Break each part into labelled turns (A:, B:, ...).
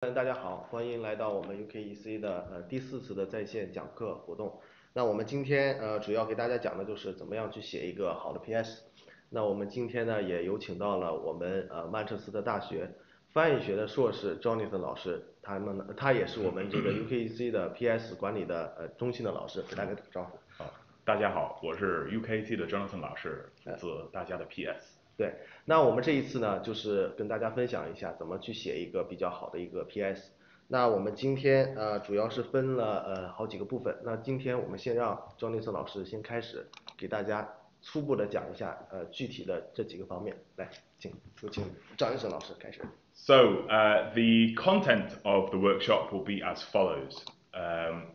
A: 大家好，欢迎来到我们 UKEC 的第4次的在线讲课活动。那我们今天主要给大家讲的就是怎么样去写一个好的 PS。那我们今天呢也有请到了我们曼彻斯特大学翻译学的硕士 Jonathan 老师，他也是我们这个 UKEC 的 PS 管理的中心的老师，给大家打个招呼。
B: 好，大家好，我是 UKEC 的 Jonathan 老师，负责大家的 PS。
A: 对，那我们这一次呢，就是跟大家分享一下怎么去写一个比较好的一个 PS。那我们今天主要是分了好几个部分。那今天我们先让庄立森老师先开始给大家初步的讲一下具体的这几个方面。来，请张立森老师开始。
B: So the content of the workshop will be as follows.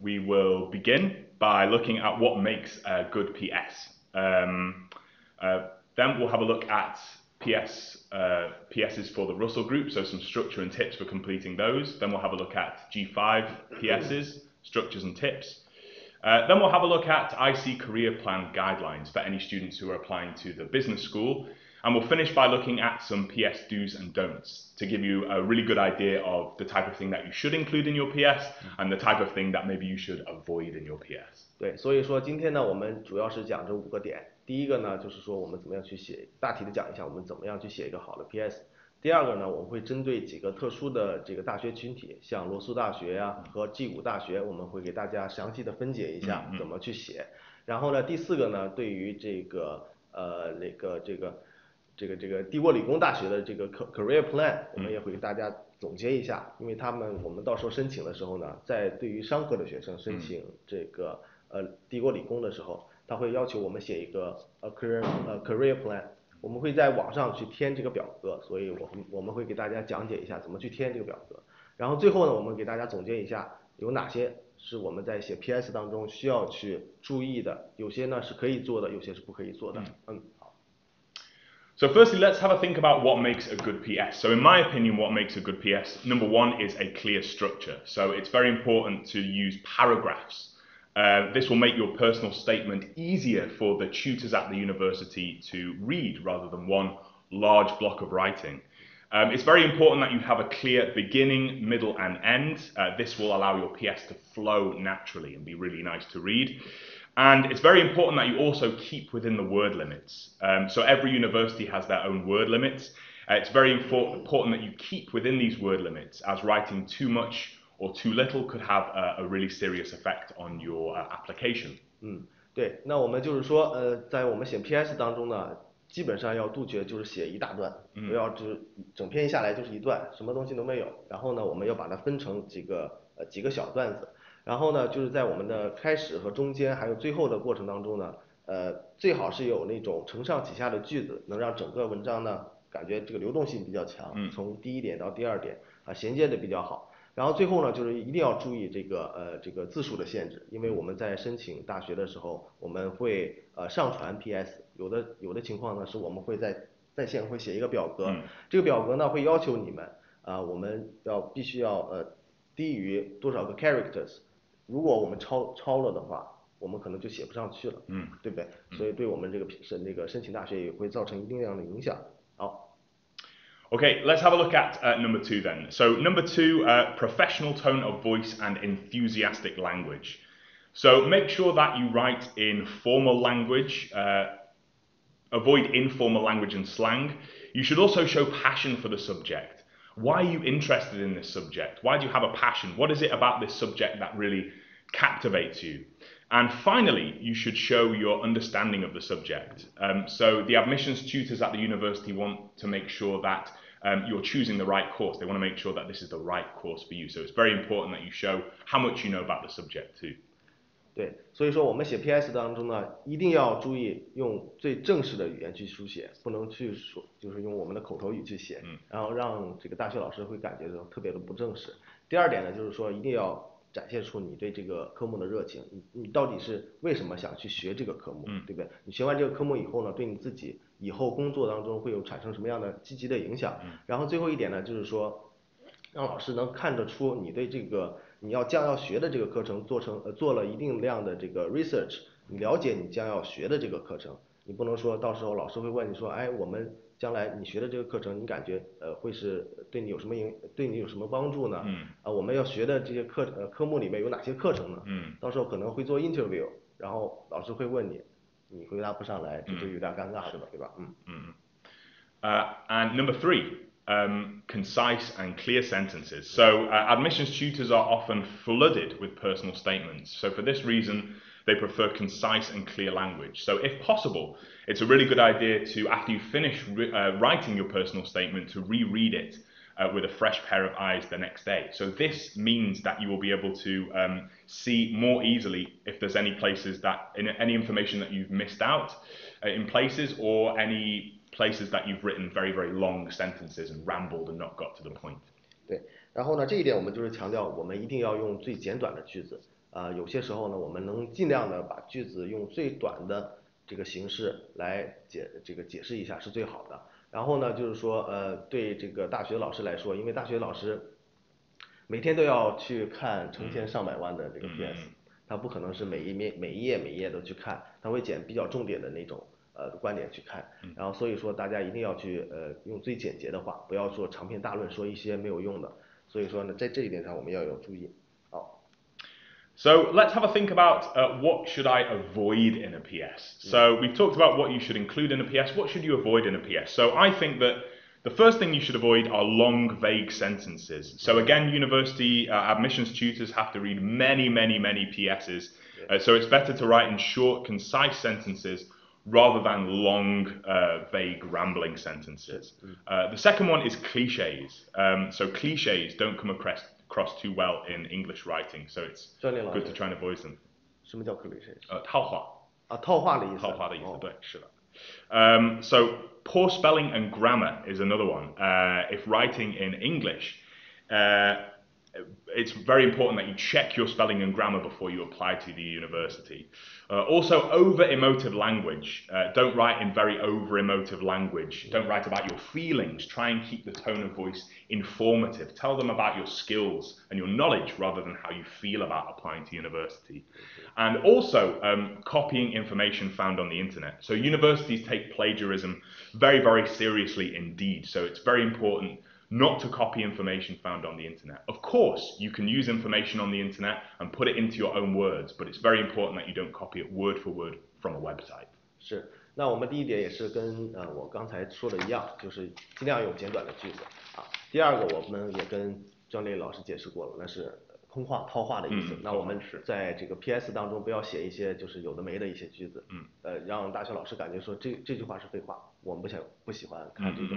B: We will begin by looking at what makes a good PS. Then we'll have a look at PSs for the Russell group, so some structure and tips for completing those. Then we'll have a look at G5 PSs, structures and tips. Then we'll have a look at IC career plan guidelines for any students who are applying to the business school. And we'll finish by looking at some PS do's and don'ts to give you a really good idea of the type of thing that you should include in your PS and the type of thing that maybe you should avoid in your PS.
A: 对，所以说今天呢，我们主要是讲这5个点。第一个呢，就是说我们怎么样去写，大体的讲一下我们怎么样去写一个好的 PS。第二个呢，我们会针对几个特殊的这个大学群体，像罗素大学呀和 G5大学，我们会给大家详细的分解一下怎么去写。然后呢，第4个呢，对于这个帝国理工大学的这个 career plan， 我们也会给大家总结一下，因为我们到时候申请的时候呢，在对于商科的学生申请这个帝国理工的时候，他会要求我们写一个career plan， 我们会在网上去填这个表格，所以我们会给大家讲解一下怎么去填这个表格。然后最后呢，我们给大家总结一下有哪些是我们在写 PS 当中需要去注意的，有些呢是可以做的，有些是不可以做的。
B: So firstly, let's have a think about what makes a good PS. So in my opinion, what makes a good PS, number one is a clear structure. So it's very important to use paragraphs. This will make your personal statement easier for the tutors at the university to read rather than one large block of writing. It's very important that you have a clear beginning, middle and end. This will allow your PS to flow naturally and be really nice to read. And it's very important that you also keep within the word limits. So every university has their own word limits. It's very important that you keep within these word limits, as writing too much or too little could have a really serious effect on your application.
A: 对，那我们就是说在我们写 PS 当中呢，基本上要杜绝就是写一大段，不要就是整篇下来就是一段，什么东西都没有。然后呢，我们要把它分成几个小段子。然后呢，就是在我们的开始和中间还有最后的过程当中呢，最好是有那种承上启下的句子，能让整个文章呢感觉这个流动性比较强，从第一点到第二点衔接的比较好。然后最后呢，就是一定要注意这个字数的限制，因为我们在申请大学的时候，我们会上传 PS， 有的情况呢是我们会在线会写一个表格，这个表格呢会要求你们我们必须要低于多少个 characters。如果我们超了的话，我们可能就写不上去了，对不对？所以对我们这个申请大学也会造成一定量的影响。好。
B: Okay, let's have a look at number 2 then. So number 2, professional tone of voice and enthusiastic language. So make sure that you write in formal language, avoid informal language and slang. You should also show passion for the subject. Why are you interested in this subject? Why do you have a passion? What is it about this subject that really captivates you? And finally, you should show your understanding of the subject. So the admissions tutors at the university want to make sure that you're choosing the right course. They want to make sure that this is the right course for you. So it's very important that you show how much you know about the subject too.
A: 对，所以说我们写 PS 当中呢，一定要注意用最正式的语言去书写，不能去说就是用我们的口头语去写，然后让这个大学老师会感觉到特别的不正式。第二点呢，就是说一定要展现出你对这个科目的热情，你到底是为什么想去学这个科目，对不对？你学完这个科目以后呢，对你自己以后工作当中会产生什么样的积极的影响？然后最后一点呢，就是说让老师能看得出你对这个你将要学的这个课程做了一定量的这个 research， 你了解你将要学的这个课程，你不能说到时候老师会问你说，哎，我们将来你学的这个课程，你感觉会是对你有什么帮助呢？我们要学的这些科目里面有哪些课程呢？到时候可能会做 interview， 然后老师会问你，你回答不上来，这就有点尴尬，是吧？对吧
B: ？And number 3. Concise and clear sentences. So admissions tutors are often flooded with personal statements. So for this reason, they prefer concise and clear language. So if possible, it's a really good idea to, after you finish writing your personal statement, to reread it with a fresh pair of eyes the next day. So this means that you will be able to see more easily if there's any places that, any information that you've missed out in places, or any places that you've written very, very long sentences and rambled and not got to the point.
A: 对，然后呢，这一点我们就是强调，我们一定要用最简短的句子。有些时候呢，我们能尽量的把句子用最短的这个形式来解释一下是最好的。然后呢，就是说，对这个大学老师来说，因为大学老师每天都要去看成千上百万的这个 PS，他不可能是每一页都去看，他会捡比较重点的那种观点去看，然后所以说大家一定要去用最简洁的话，不要说长篇大论说一些没有用的。所以说呢，在这一点上我们要有注意。好。
B: So let's have a think about what should I avoid in a PS. So we've talked about what you should include in a PS. What should you avoid in a PS? So I think that the first thing you should avoid are long, vague sentences. So again, university admissions tutors have to read many PSs. So it's better to write in short, concise sentences rather than long, vague, rambling sentences. The second one is cliches. So cliches don't come across too well in English writing, so it's good to try and avoid them.
A: 什么叫 cliché？
B: 套话。
A: 套话的意思。
B: 套话的意思，对，是的。So poor spelling and grammar is another one. If writing in English, it's very important that you check your spelling and grammar before you apply to the university. Also, over-emotive language. Don't write in very over-emotive language. Don't write about your feelings. Try and keep the tone of voice informative. Tell them about your skills and your knowledge rather than how you feel about applying to university. And also, copying information found on the internet. So universities take plagiarism very, very seriously indeed. So it's very important not to copy information found on the internet. Of course, you can use information on the internet and put it into your own words, but it's very important that you don't copy it word for word from a website.
A: 是，那我们第一点也是跟我刚才说的一样，就是尽量用简短的句子啊。第二个我们也跟张磊老师解释过了，那是空话套话的意思。那我们在这个 PS 当中不要写一些就是有的没的一些句子，让大学老师感觉说这句话是废话，我们不喜欢看这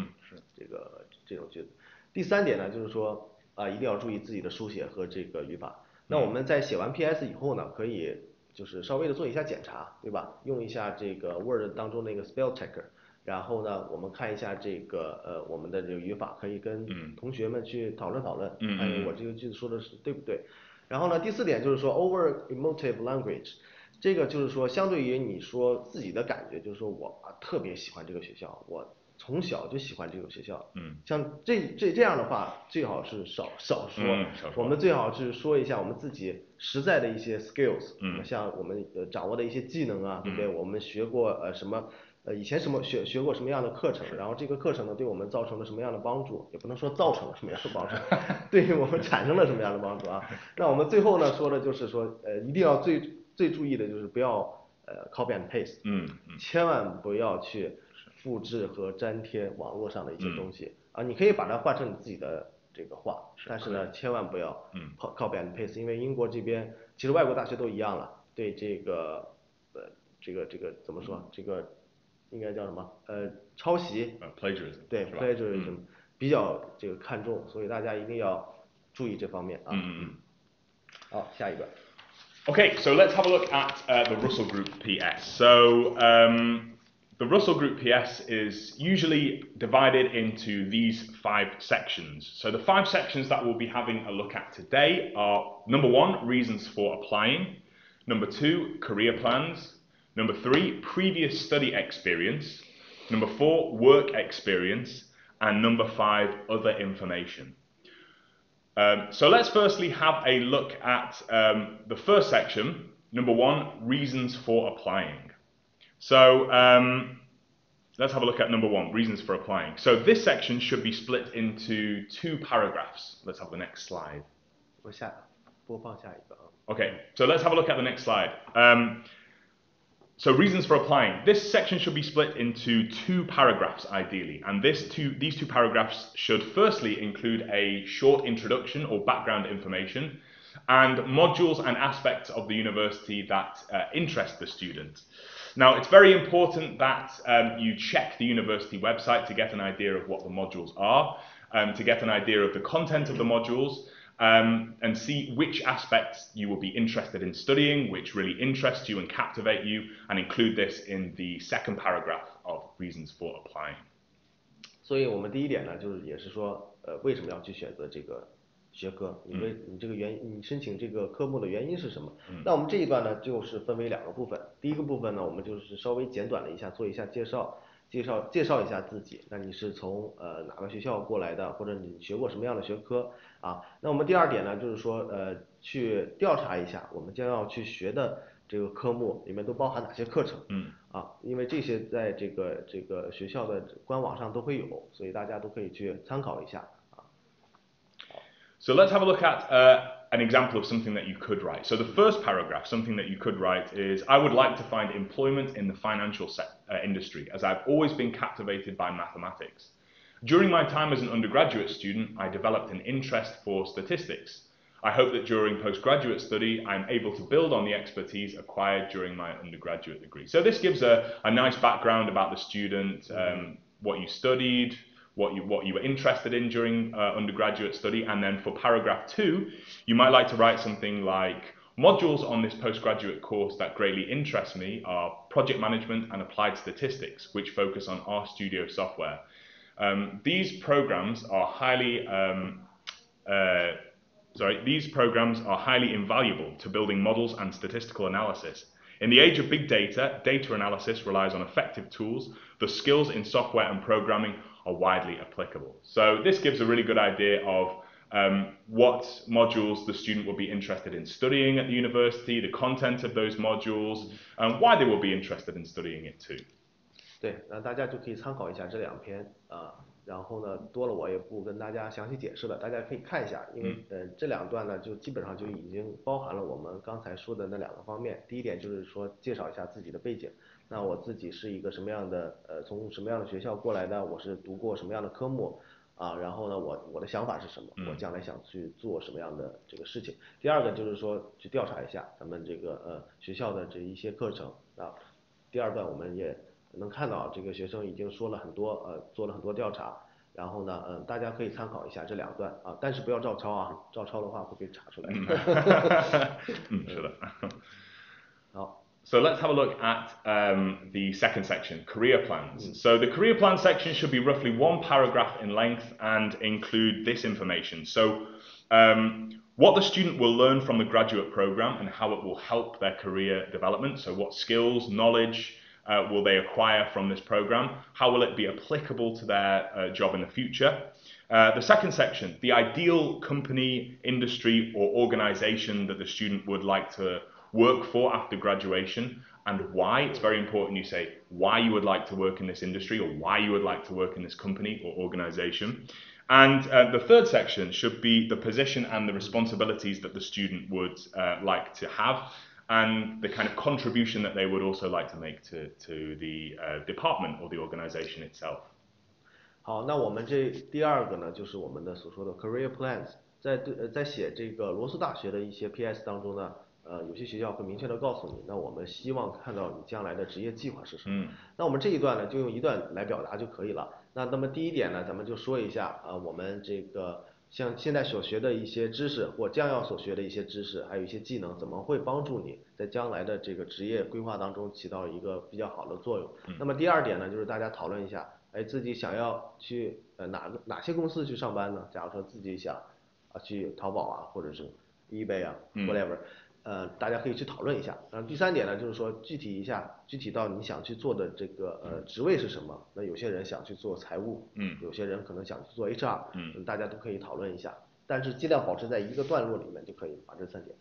A: 种句子。第三点呢，就是说一定要注意自己的书写和这个语法。那我们在写完 PS 以后呢，可以就是稍微的做一下检查，对吧？用一下这个 Word 当中那个 Spell Checker， 然后呢，我们看一下这个我们的这个语法，可以跟同学们去讨论，我这个句子说的是对不对？然后呢，第四点就是说 over emotive language， 这个就是说相对于你说自己的感觉，就是说我特别喜欢这个学校，我从小就喜欢这个学校，像这样的话，最好是少说，我们最好是说一下我们自己实在的一些 skills，像我们掌握的一些技能啊，对不对？我们学过什么，以前学过什么样的课程，然后这个课程呢对我们造成了什么样的帮助，也不能说造成了什么样的帮助，对于我们产生了什么样的帮助啊？那我们最后呢说的就是说，一定要最注意的就是不要copy and paste，千万不要去复制和粘贴网络上的一些东西啊，你可以把它换成你自己的这个话，但是呢，千万不要copy and paste，因为英国这边其实外国大学都一样了，对这个怎么说？这个应该叫什么？抄袭
B: ，plagiarism，
A: 对 plagiarism 比较这个看重，所以大家一定要注意这方面啊。好，下一个。
B: Okay, so let's have a look at the Russell Group PS. So the Russell Group PS is usually divided into these 5 sections. So the 5 sections that we'll be having a look at today are number 1, reasons for applying, number 2, career plans, number 3, previous study experience, number 4, work experience, and number 5, other information. So let's firstly have a look at the first section, number 1, reasons for applying. So let's have a look at number 1, reasons for applying. So this section should be split into 2 paragraphs. Let's have the next slide. Okay, so let's have a look at the next slide. So reasons for applying. This section should be split into 2 paragraphs ideally, and these two paragraphs should firstly include a short introduction or background information and modules and aspects of the university that interest the student. Now, it's very important that you check the university website to get an idea of what the modules are, to get an idea of the content of the modules, and see which aspects you will be interested in studying, which really interest you and captivate you, and include this in the second paragraph of reasons for applying.
A: 所以我们第一点呢，就是也是说，为什么要去选择这个学科？你申请这个科目的原因是什么？那我们这一段呢，就是分为2个部分。第一个部分呢，我们就是稍微简短的做一下介绍一下自己。那你是从哪个学校过来的，或者你学过什么样的学科啊？那我们第2点呢，就是说去调查一下我们将要去学的这个科目里面都包含哪些课程。因为这些在这个学校的官网上都会有，所以大家都可以去参考一下。
B: So let's have a look at an example of something that you could write. So the first paragraph, something that you could write is, I would like to find employment in the financial industry, as I've always been captivated by mathematics. During my time as an undergraduate student, I developed an interest for statistics. I hope that during postgraduate study, I'm able to build on the expertise acquired during my undergraduate degree. So this gives a nice background about the student, what you studied, what you were interested in during undergraduate study, and then for paragraph 2, you might like to write something like, modules on this postgraduate course that greatly interest me are project management and applied statistics, which focus on RStudio software. These programs are highly invaluable to building models and statistical analysis. In the age of big data, data analysis relies on effective tools. The skills in software and programming are widely applicable. So this gives a really good idea of what modules the student will be interested in studying at the university, the content of those modules, and why they will be interested in studying it too.
A: 对，那大家就可以参考一下这2篇然后呢，多了我也不跟大家详细解释了，大家可以看一下，因为这2段呢就基本上就已经包含了我们刚才说的那2个方面。第一点就是说介绍一下自己的背景，那我自己是一个什么样的从什么样的学校过来的，我是读过什么样的科目然后呢我的想法是什么，我将来想去做什么样的这个事情。第2个就是说去调查一下咱们这个学校的这一些课程第2段我们也能看到这个学生已经说了很多做了很多调查，然后呢大家可以参考一下这2段但是不要照抄照抄的话会被查出来。
B: 是的。
A: 好。
B: So let's have a look at the second section, career plans. So the career plan section should be roughly 1 paragraph in length and include this information. So what the student will learn from the graduate program and how it will help their career development. So what skills, knowledge will they acquire from this program? How will it be applicable to their job in the future? The second section, the ideal company, industry or organization that the student would like to work for after graduation and why. It's very important you say why you would like to work in this industry or why you would like to work in this company or organization. And the third section should be the position and the responsibilities that the student would like to have and the kind of contribution that they would also like to make to the department or the organization itself.
A: 好，那我们这第2个呢，就是我们的所说的 career plans。在写这个罗素大学的一些 PS 当中呢，有些学校会明确的告诉你，那我们希望看到你将来的职业计划是什么。那我们这一段呢，就用1段来表达就可以了。那么第1点呢，咱们就说一下我们这个像现在所学的一些知识或将要所学的一些知识，还有一些技能，怎么会帮助你在将来的这个职业规划当中起到一个比较好的作用。那么第2点呢，就是大家讨论一下，自己想要去哪些公司去上班呢？假如说自己想去淘宝或者是 eBay whatever。大家可以去讨论一下。第3点呢，就是说具体到你想去做的这个职位是什么。那有些人想去做财务，有些人可能想去做 HR，大家都可以讨论一下。但是尽量保持在一个段落里面就可以把这3点。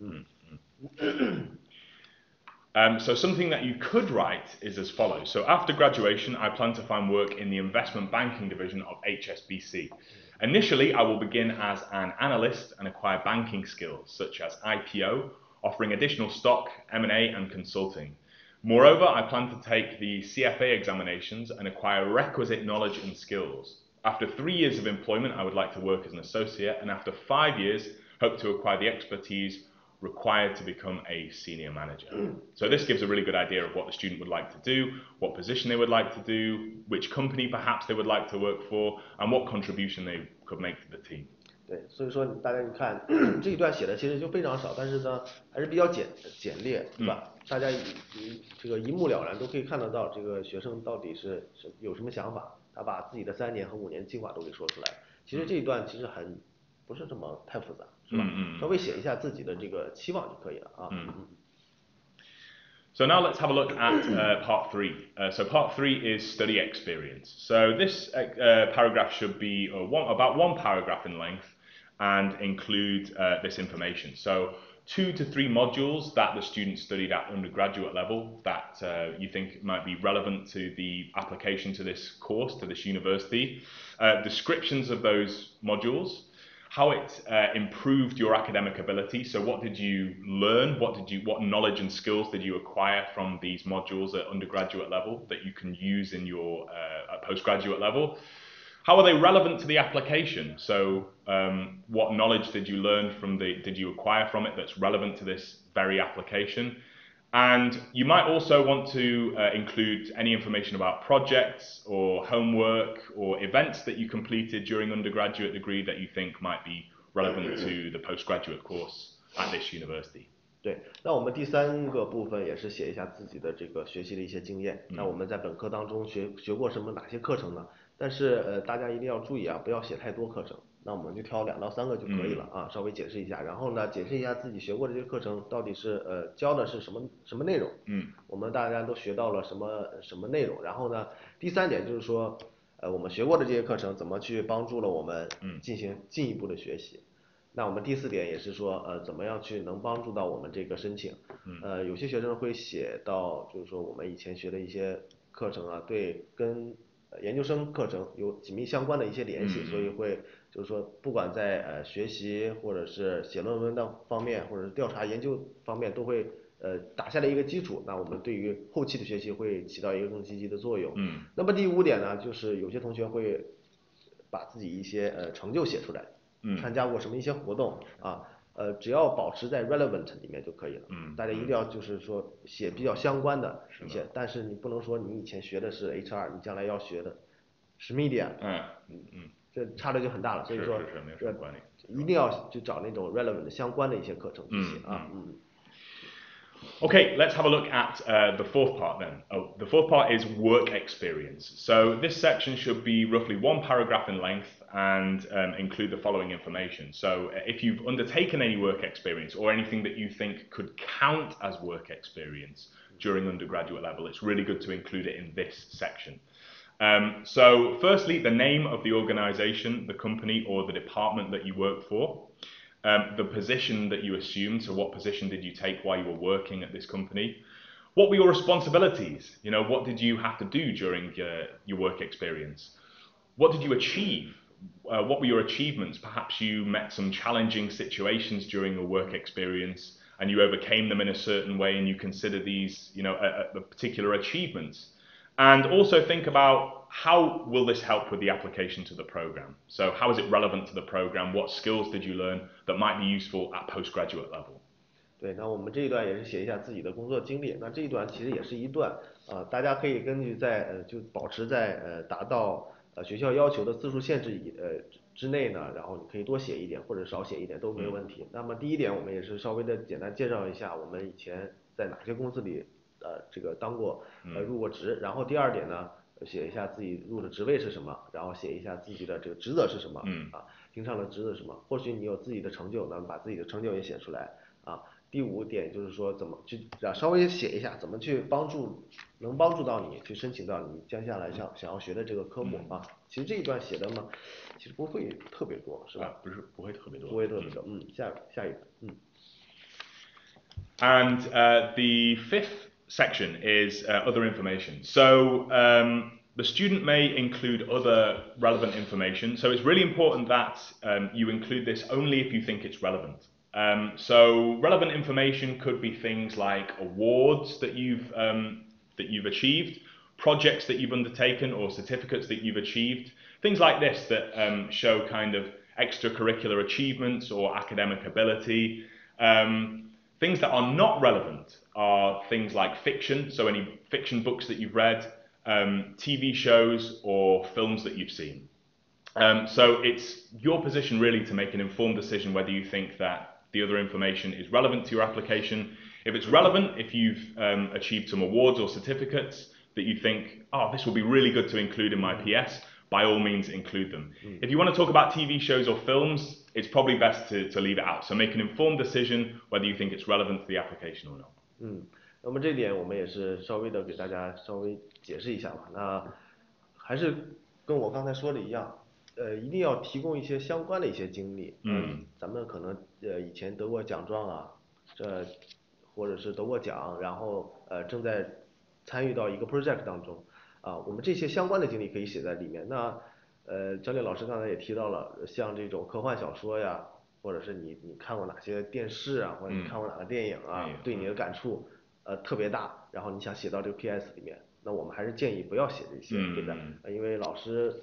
B: So something that you could write is as follows. So after graduation, I plan to find work in the investment banking division of HSBC. Initially, I will begin as an analyst and acquire banking skills such as IPO, offering additional stock, M&A, and consulting. Moreover, I plan to take the CFA examinations and acquire requisite knowledge and skills. After 3 years of employment, I would like to work as an associate, and after 5 years, hope to acquire the expertise required to become a senior manager. So this gives a really good idea of what the student would like to do, what position they would like to do, which company perhaps they would like to work for, and what contribution they could make to the team.
A: 对，所以说大家你看这一段写的其实就非常少，但是呢还是比较简练，对吧？大家这个一目了然，都可以看得到这个学生到底是有什么想法，他把自己的3年和5年计划都给说出来。其实这一段其实不是这么太复杂，是吧？稍微写一下自己的这个期望就可以了啊。
B: So now let's have a look at part 3. So part 3 is study experience. So this paragraph should be about 1 paragraph in length and include this information. So 2 to 3 modules that the student studied at undergraduate level that you think might be relevant to the application to this course, to this university. Descriptions of those modules. How it improved your academic ability. So what did you learn? What knowledge and skills did you acquire from these modules at undergraduate level that you can use in your at postgraduate level? How are they relevant to the application? So what knowledge did you learn did you acquire from it that's relevant to this very application? And you might also want to include any information about projects or homework or events that you completed during undergraduate degree that you think might be relevant to the postgraduate course at this university.
A: 对，那我们第3个部分也是写一下自己的这个学习的一些经验。那我们在本科当中学过哪些课程呢？但是大家一定要注意啊，不要写太多课程。那我们就挑2到3个就可以了啊，稍微解释一下。然后呢，解释一下自己学过的这些课程到底是教的是什么内容。我们大家都学到了什么内容。然后呢，第3点就是说，我们学过的这些课程怎么去帮助了我们进行进一步的学习。那我们第4点也是说，怎么样去能帮助到我们这个申请。有些学生会写到，就是说我们以前学的一些课程啊，对跟研究生课程有紧密相关的一些联系，所以会就是说不管在学习或者是写论文的方面，或者是调查研究方面，都会打下来一个基础。那我们对于后期的学习会起到一个更积极的作用。那么第5点呢，就是有些同学会把自己一些成就写出来，参加过什么一些活动啊。只要保持在 relevant 里面就可以了。大家一定要就是说写比较相关的一些，但是你不能说你以前学的是 HR， 你将来要学的是 media， 这差的就很大了。所以说一定要去找那种 relevant 相关的一些课程去写啊。
B: Okay, let's have a look at the 4th part then. The 4th part is work experience. So this section should be roughly 1 paragraph in length and include the following information. So if you've undertaken any work experience or anything that you think could count as work experience during undergraduate level, it's really good to include it in this section. So firstly, the name of the organization, the company or the department that you work for. The position that you assumed, so what position did you take while you were working at this company? What were your responsibilities? You know, what did you have to do during your work experience? What did you achieve? What were your achievements? Perhaps you met some challenging situations during your work experience and you overcame them in a certain way and you consider these, you know, a particular achievements. And also think about how will this help with the application to the program? So how is it relevant to the program? What skills did you learn that might be useful at postgraduate level?
A: 对，那我们这一段也是写一下自己的工作经历。那这一段其实也是一段大家可以根据就保持在达到学校要求的字数限制之内呢，然后你可以多写一点或者少写一点都没有问题。那么第1点我们也是稍微的简单介绍一下我们以前在哪些公司里这个当过入过职。然后第2点呢，写一下自己入的职位是什么，然后写一下自己的这个职责是什么平常的职责是什么。或许你有自己的成就，那么把自己的成就也写出来啊。第5点就是说怎么去稍微写一下怎么去能帮助到你去申请到你接下来想要学的这个科目啊。其实这一段写的嘛，其实不会特别多，是吧？
B: 不会特别多。
A: 下一个
B: And the 5th section is other information. So the student may include other relevant information. So it's really important that you include this only if you think it's relevant. So relevant information could be things like awards that you've achieved, projects that you've undertaken, or certificates that you've achieved. Things like this that show kind of extracurricular achievements or academic ability. Things that are not relevant are things like fiction, so any fiction books that you've read, TV shows or films that you've seen. So it's your position really to make an informed decision whether you think that the other information is relevant to your application. If it's relevant, if you've achieved some awards or certificates that you think, oh, this will be really good to include in my PS, by all means include them. If you want to talk about TV shows or films, it's probably best to leave it out. So make an informed decision whether you think it's relevant to the application or not.
A: 那么这点我们也是稍微的给大家稍微解释一下吧。那还是跟我刚才说的一样，一定要提供一些相关的一些经历。咱们可能以前得过奖状啊，或者是得过奖，然后正在参与到一个 project 当中。我们这些相关的经历可以写在里面。那教练老师刚才也提到了，像这种科幻小说呀，或者是你看过哪些电视啊，或者你看过哪个电影啊，对你的感触特别大，然后你想写到这个 PS 里面，那我们还是建议不要写这些，对吧？因为老师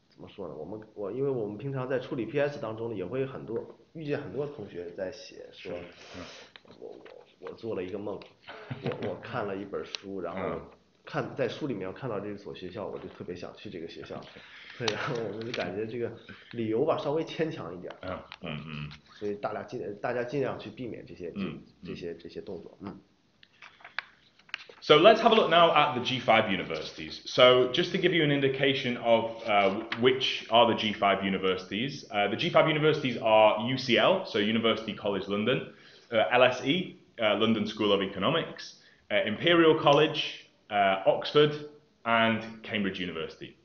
A: 怎么说呢？因为我们平常在处理 PS 当中呢，也会遇见很多同学在写说，我做了一个梦，我看了一本书，然后在书里面看到这所学校，我就特别想去这个学校，然后我们就感觉这个理由吧稍微牵强一点，所以大家尽量去避免这些动作，So
B: let's have a look now at the G5 universities. So just to give you an indication of which are the G5 universities, the G5 universities are UCL, so University College London, LSE, London School of Economics, Imperial College, Oxford, and Cambridge University.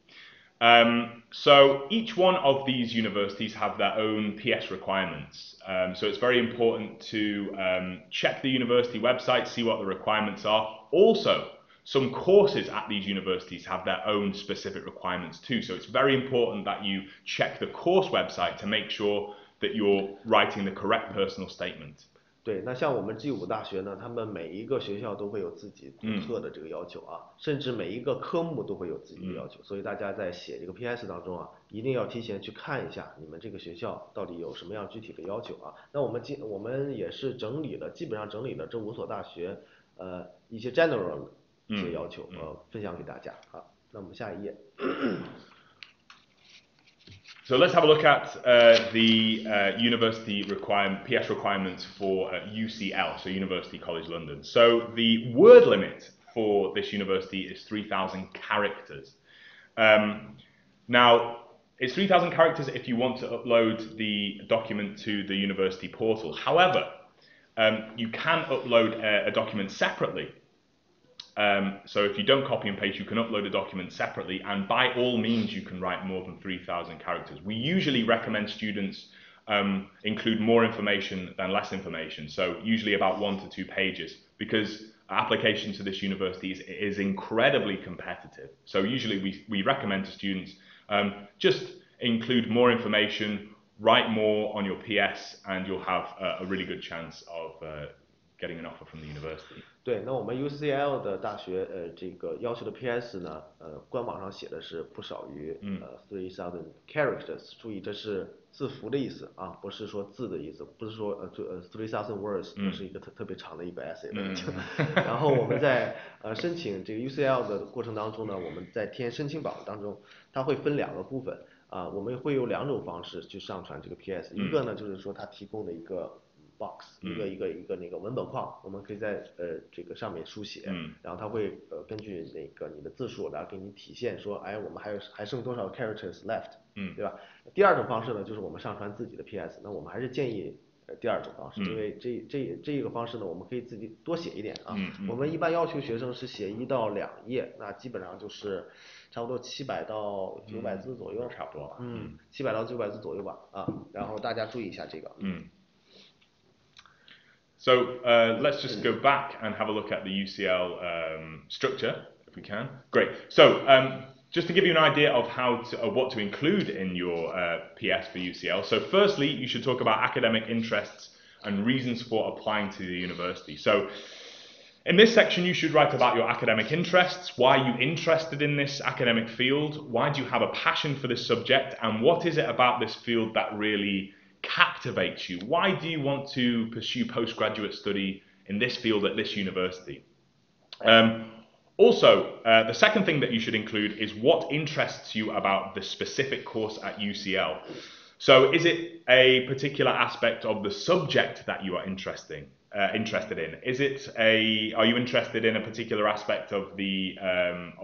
B: So each one of these universities have their own PS requirements. So it's very important to check the university website, see what the requirements are. Also, some courses at these universities have their own specific requirements too. So it's very important that you check the course website to make sure that you're writing the correct personal statement.
A: 对，那像我们 G5 大学呢，他们每一个学校都会有自己独特的这个要求啊，甚至每一个科目都会有自己的要求，所以大家在写这个 PS 当中啊，一定要提前去看一下你们这个学校到底有什么样具体的要求啊。那我们也是基本上整理了这5所大学一些 general 的一些要求分享给大家。好，那我们下一页。
B: So let's have a look at the university PS requirements for UCL, so University College London. So the word limit for this university is 3,000 characters. Now, it's 3,000 characters if you want to upload the document to the university portal. However, you can upload a document separately. So if you don't copy and paste, you can upload a document separately, and by all means you can write more than 3,000 characters. We usually recommend students include more information than less information, so usually about 1 to 2 pages, because application to this university is incredibly competitive. So usually we recommend to students just include more information, write more on your PS, and you'll have a really good chance of getting an offer from the university.
A: 对，那我们 UCL 的大学这个要求的 PS 呢，官网上写的是不少于3,000 characters， 注意这是字符的意思啊，不是说字的意思，不是说3,000 words， 这是一个特别长的一个 essay 了。然后我们在申请这个 UCL 的过程当中呢，我们在填申请表当中，它会分2个部分啊，我们会有2种方式去上传这个 PS， 一个呢就是说它提供的一个box 一个那个文本框，我们可以在这个上面书写，然后它会根据那个你的字数来给你体现说，哎，我们还剩多少 characters left， 对吧？第2种方式呢，就是我们上传自己的 PS， 那我们还是建议第2种方式，因为这个方式呢，我们可以自己多写一点啊。我们一般要求学生是写1到2页，那基本上就是差不多700到900字左右，
B: 差不多吧
A: ，700到900字左右吧啊。然后大家注意一下这个，So
B: So let's just go back and have a look at the UCL structure, if we can. Great. So just to give you an idea of what to include in your PS for UCL. So firstly, you should talk about academic interests and reasons for applying to the university. So in this section, you should write about your academic interests. Why are you interested in this academic field? Why do you have a passion for this subject? And what is it about this field that really captivates you? Why do you want to pursue postgraduate study in this field at this university? Also, the second thing that you should include is what interests you about the specific course at UCL. So is it a particular aspect of the subject that you are interested in? Are you interested in a particular aspect of the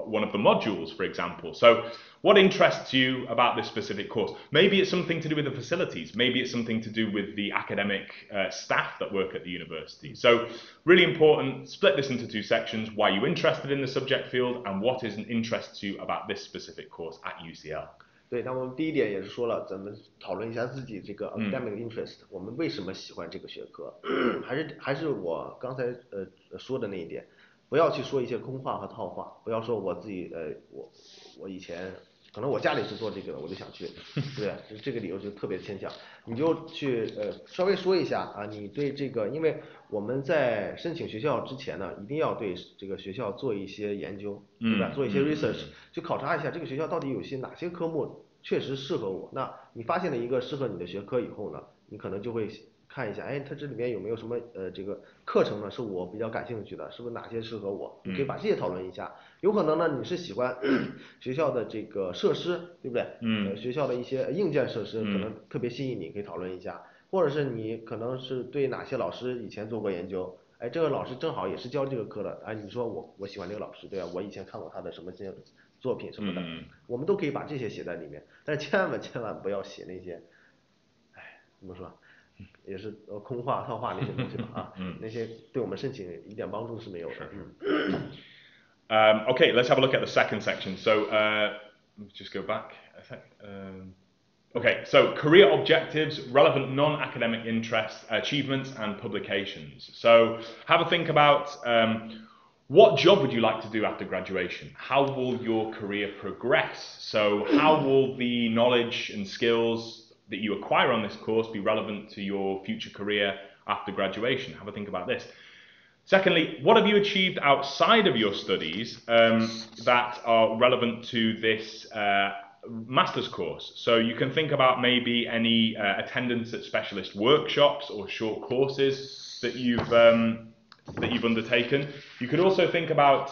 B: one of the modules, for example? So what interests you about this specific course? Maybe it's something to do with the facilities. Maybe it's something to do with the academic staff that work at the university. So really important, split this into two sections: why you're interested in the subject field and what is an interest to you about this specific course at UCL.
A: 对，那我们第一点也是说了，咱们讨论一下自己这个 academic interest，我们为什么喜欢这个学科？还是我刚才说的那一点，不要去说一些空话和套话，不要说我自己我以前可能我家里是做这个的，我就想去，对，这个理由就特别牵强，你就去稍微说一下啊，你对这个，因为我们在申请学校之前呢，一定要对这个学校做一些研究，对吧？做一些 research， 去考察一下这个学校到底有哪些科目确实适合我。那你发现了一个适合你的学科以后呢，你可能就会看一下，哎，它这里面有没有什么这个课程呢，是我比较感兴趣的，是不是哪些适合我？你可以把这些讨论一下。有可能呢，你是喜欢学校的这个设施，对不对？学校的一些硬件设施可能特别吸引你，可以讨论一下。或者是你可能是对哪些老师以前做过研究，哎，这个老师正好也是教这个课的，哎，你说我喜欢这个老师，对吧？我以前看过他的什么些作品什么的，我们都可以把这些写在里面，但是千万不要写那些，哎，怎么说？也是空话套话那些东西吧啊，那些对我们申请一点帮助是没有的。
B: Okay, let's have a look at the second section. So let's just go back a sec. Okay, so career objectives, relevant non-academic interests, achievements and publications. So have a think about what job would you like to do after graduation? How will your career progress? So how will the knowledge and skills that you acquire on this course be relevant to your future career after graduation? Have a think about this. Secondly, what have you achieved outside of your studies that are relevant to this master's course? So you can think about maybe any attendance at specialist workshops or short courses that you've undertaken. You could also think about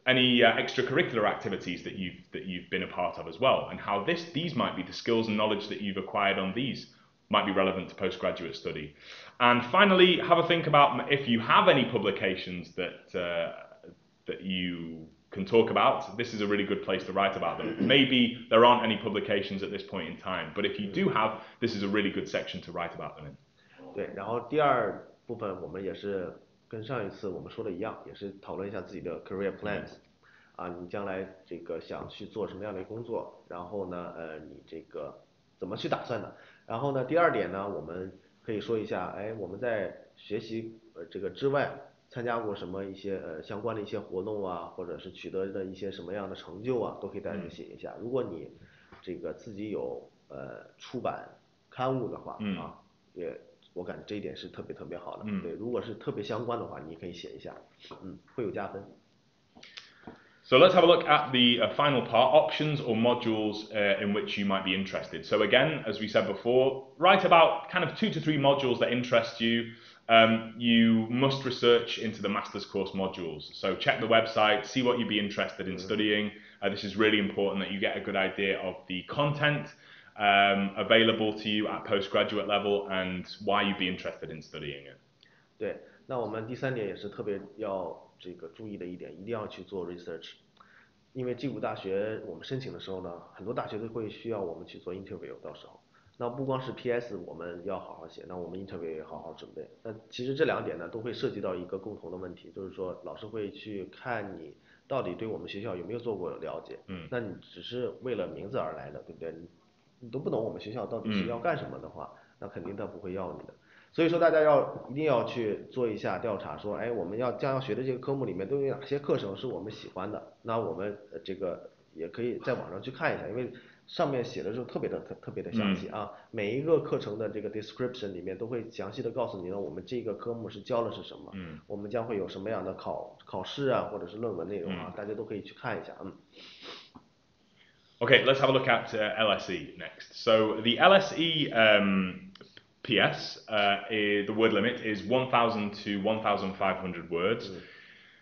B: any extracurricular activities that you've been a part of as well, and how these might be the skills and knowledge that you've acquired on these might be relevant to postgraduate study. And finally, have a think about if you have any publications that you can talk about. This is a really good place to write about them. Maybe there aren't any publications at this point in time, but if you do have, this is a really good section to write about them in.
A: 对，然后第二部分我们也是跟上一次我们说的一样，也是讨论一下自己的 career plans，啊，你将来这个想去做什么样的工作，然后呢，你这个怎么去打算的？然后呢，第二点呢，我们可以说一下，哎，我们在学习这个之外，参加过什么一些相关的一些活动啊，或者是取得的一些什么样的成就啊，都可以大家写一下。如果你这个自己有出版刊物的话啊，我感觉这一点是特别好的。对，如果是特别相关的话，你可以写一下，会有加分。
B: So let's have a look at the final part, options or modules in which you might be interested. So again, as we said before, write about kind of 2 to 3 modules that interest you. You must research into the master's course modules. So check the website, see what you'd be interested in studying. This is really important that you get a good idea of the content available to you at postgraduate level and why you'd be interested in studying it.
A: 对，那我们第三点也是特别要这个注意的一点，一定要去做 research， 因为 G5 大学我们申请的时候呢，很多大学都会需要我们去做 interview， 到时候，那不光是 PS 我们要好好写，那我们 interview 也好好准备。那其实这两点呢，都会涉及到一个共同的问题，就是说老师会去看你到底对我们学校有没有做过了解，那你只是为了名字而来的，对不对？你都不懂我们学校到底是要干什么的话，那肯定他不会要你的。所以说大家一定要去做一下调查，说，哎，我们将要学的这个科目里面都有哪些课程是我们喜欢的，那我们这个也可以在网上去看一下，因为上面写的就特别的详细啊，每一个课程的这个 description 里面都会详细的告诉你呢，我们这个科目是教的是什么，我们将会有什么样的考试啊，或者是论文内容啊，大家都可以去看一下。
B: Okay, let's have a look at LSE next. So the LSE PS, the word limit is 1,000 to 1,500 words.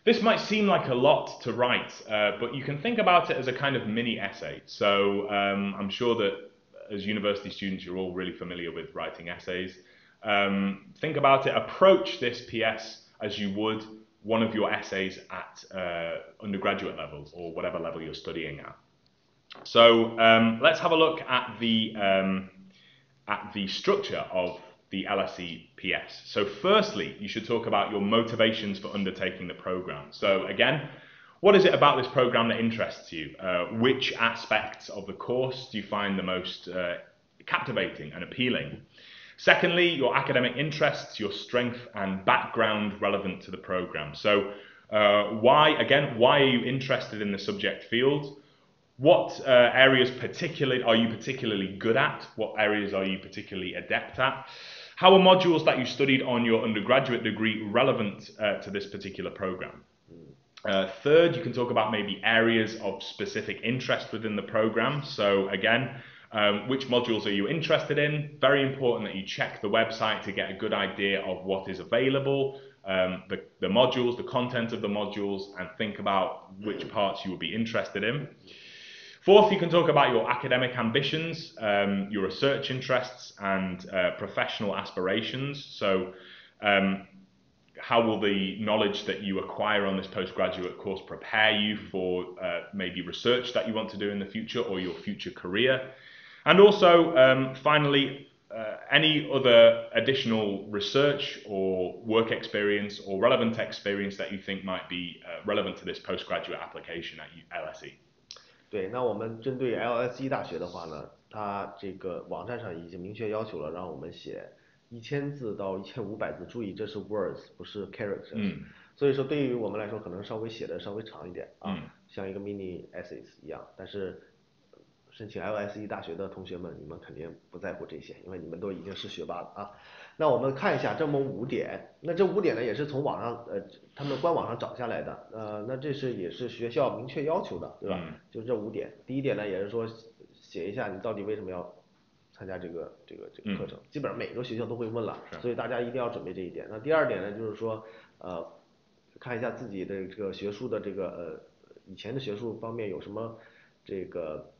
B: This might seem like a lot to write, but you can think about it as a kind of mini essay. So I'm sure that as university students, you're all really familiar with writing essays. Think about it, approach this PS as you would one of your essays at undergraduate levels or whatever level you're studying at. So let's have a look at the structure of the LSE PS. So firstly, you should talk about your motivations for undertaking the program. So again, what is it about this program that interests you? Which aspects of the course do you find the most captivating and appealing? Secondly, your academic interests, your strength and background relevant to the program. So why are you interested in the subject field? What areas are you particularly good at? What areas are you particularly adept at? How are modules that you studied on your undergraduate degree relevant to this particular program? Third, you can talk about maybe areas of specific interest within the program. So again, which modules are you interested in? Very important that you check the website to get a good idea of what is available, the modules, the content of the modules, and think about which parts you will be interested in. Fourth, you can talk about your academic ambitions, your research interests, and professional aspirations. So how will the knowledge that you acquire on this postgraduate course prepare you for maybe research that you want to do in the future or your future career? And also, finally, any other additional research or work experience or relevant experience that you think might be relevant to this postgraduate application at LSE.
A: 对，那我们针对 LSE 大学的话呢，它这个网站上已经明确要求了，让我们写1000字到1500字，注意这是 words 不是 characters，所以说对于我们来说可能稍微写的稍微长一点啊，像一个 mini essays 一样，但是申请 LSE 大学的同学们，你们肯定不在乎这些，因为你们都已经是学霸了啊。那我们看一下这么5点，那这5点呢也是从网上他们官网上找下来的，那这也是学校明确要求的，对吧？就这5点，第一点呢也是说写一下你到底为什么要参加这个课程，基本上每个学校都会问了，所以大家一定要准备这一点。那第二点呢就是说看一下自己的这个学术的这个以前的学术方面有什么这个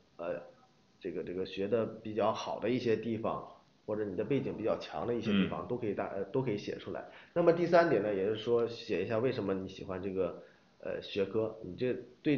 A: 学的比较好的一些地方。或者你的背景比较强的一些地方都可以写出来。那么第3点呢，也是说写一下为什么你喜欢这个学科，你对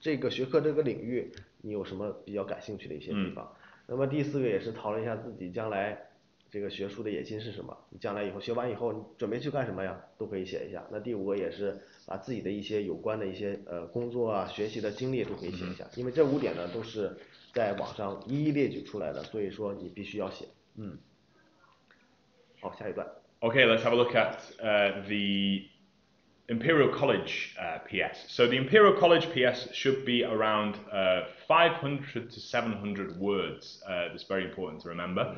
A: 这个学科这个领域你有什么比较感兴趣的一些地方。那么第4个也是讨论一下自己将来这个学术的野心是什么，你将来以后学完以后你准备去干什么呀，都可以写一下。那第5个也是把自己的一些有关的一些工作啊、学习的经历都可以写一下，因为这5点呢都是在网上一一列举出来的，所以说你必须要写。好，下一段。
B: Okay, let's have a look at the Imperial College PS. So the Imperial College PS should be around 500 to 700 words. That's very important to remember.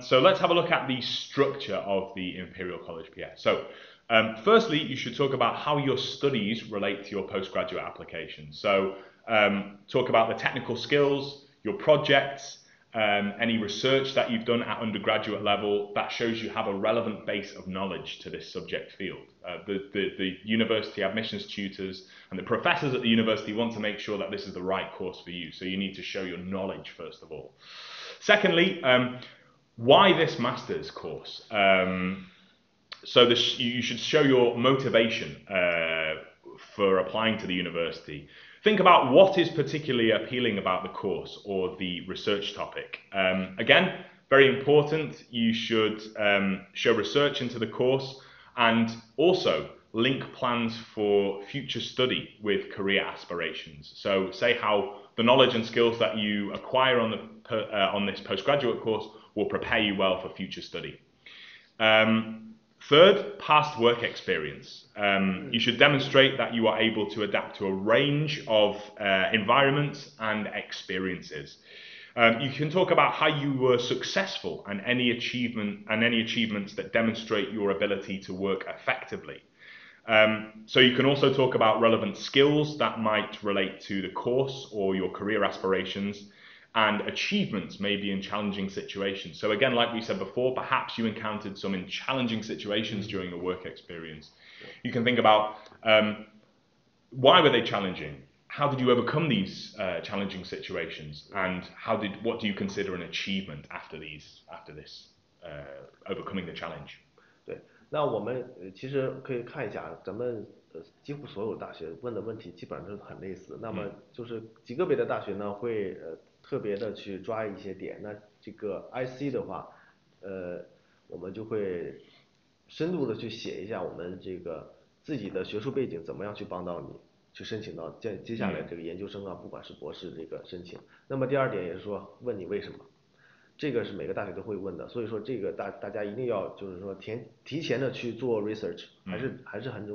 B: So let's have a look at the structure of the Imperial College PS. So firstly, you should talk about how your studies relate to your postgraduate application. So talk about the technical skills, your projects, any research that you've done at undergraduate level that shows you have a relevant base of knowledge to this subject field. The university admissions tutors and the professors at the university want to make sure that this is the right course for you, so you need to show your knowledge first of all. Secondly, why this master's course? So you should show your motivation for applying to the university. Think about what is particularly appealing about the course or the research topic. Again, very important, you should show research into the course and also link plans for future study with career aspirations. So say how the knowledge and skills that you acquire on this postgraduate course will prepare you well for future study. Third, past work experience. You should demonstrate that you are able to adapt to a range of environments and experiences. You can talk about how you were successful and any achievements that demonstrate your ability to work effectively. So you can also talk about relevant skills that might relate to the course or your career aspirations, and achievements maybe in challenging situations. So again, like we said before, perhaps you encountered some in challenging situations during your work experience. You can think about why were they challenging? How did you overcome these challenging situations? And what do you consider an achievement after this overcoming the challenge?
A: 对，那我们其实可以看一下，咱们几乎所有大学问的问题基本上都很类似。那么就是极个别的大学呢会特别的去抓一些点。那这个 IC 的话，我们就会深度的去写一下我们这个自己的学术背景怎么样去帮到你去申请到接下来这个研究生啊，不管是博士这个申请。那么第二点也是说问你为什么。这个是每个大学都会问的，所以说这个大家一定要就是说提前的去做 research， 还是很